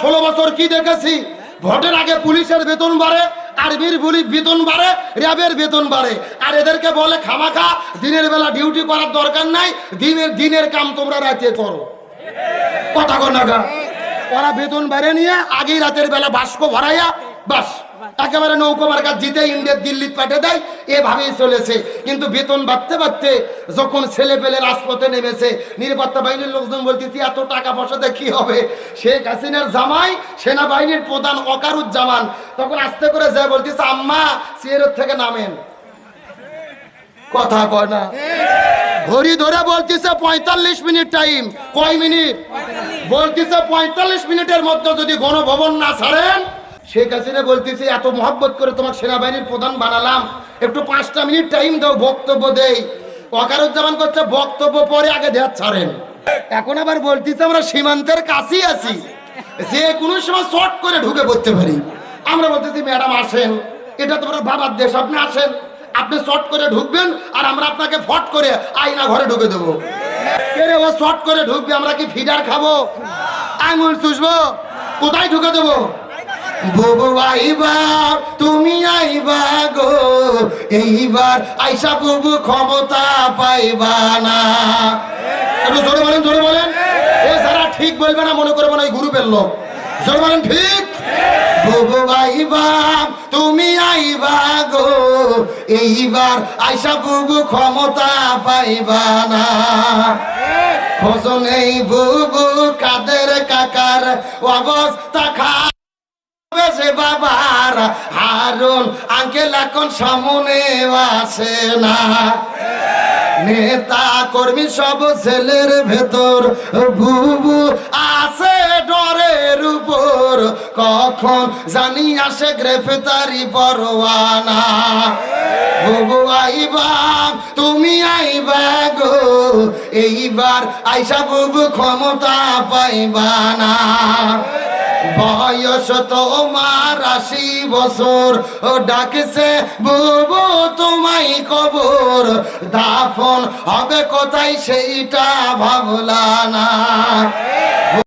16 বছর কি দেখেছি, ভোটের আগে পুলিশের বেতন বাড়ে, আর্মির বেতন বাড়ে, র্যাবের বেতন বাড়ে, আর এদেরকে বলে খামাখা দিনের বেলা ডিউটি করার দরকার নাই, দিনের কাম তোমরা রাতে করো। কথা কর না গা। ওরা বেতন বেড়ে নিয়ে আগেই রাতের বেলা বাস্ক ভরাইয়া বাস একেবারে নৌকো মার্কা জিতে ইন্ডিয়ার দিল্লি পাঠিয়ে দেয়, এভাবেই চলেছে। কিন্তু বেতন বাড়তে বাড়তে যখন ছেলে পেলে রাজপথে নেমেছে, নিরাপত্তা বাহিনীর লোকজন বলতেছি এত টাকা পয়সাতে কি হবে। শেখ হাসিনার জামাই সেনাবাহিনীর প্রধান ওয়াকারুজ্জামান তখন আস্তে করে যায় বলতেছে, আম্মা চেয়ারের থেকে নামেন। কথা কয় না, ঘড়ি ধরে বলতেছে 45 মিনিট টাইম। কয় মিনিট? বলতেছে 45 মিনিটের মধ্যে যদি গণভবন না ছাড়েন। শেখ হাসিনা বলতেছে এত মহব্বত করে তোমার সেনাবাহিনীর প্রধান বানালাম, একটু 5টা মিনিট টাইম দাও, বক্তব্য দেই। ওয়াকারুজ্জামান করছে বক্তব্য পরে, আগে দেয়া ছাড়েন। এখন আবার বলতেছে আমরা সীমান্তের কাছেই আছি, যে কোনো সময় শর্ট করে ঢুকে পড়তে পারি। আমরা বলতেছি ম্যাডাম আসেন, এটা তোমার বাবার দেশ, আপনি আসেন, আপনি শর্ট করে ঢুকবেন আর আমরা আপনাকে ফট করে আয়না ঘরে ঢুকে দেবো। ও শর্ট করে ঢুকবে, আমরা কি ফিডার খাবো? আঙুল চুষবো? কোথায় ঢুকে দেবো? বুবু আইবা তুমি আইবা গো, এইবার আইসা বুবু ক্ষমতা পাইবা না। একটু জোরে বলেন, জোরে বলেন। এ যারা ঠিক বলবে না মনে করবো না এই গ্রুপের লোক। জোরে বলেন ঠিক। বুবু আইবা তুমি আইবা গো, এইবার আইসা বুবু ক্ষমতা পাইবা না। খোঁজ নেই বুবু কাদের কাকার অবস্থা খা বাবার, হারুন আঙ্কেল এখন সামনে আসে না। নেতা কর্মী সব ছেলের ভেতর বুবু আছে ডরের উপর, কখন জানি আসে গ্রেফতারি পরোয়ানা। বুবু আইবা তুমি আইবা গো, এইবার আইসা বুবু ক্ষমতা পাইবা না। বয়স তোমার 80 বছর, ও ডাকছে বুবু তোমায় কবর, দাফন হবে কোথায় সেইটা ভাবলা না।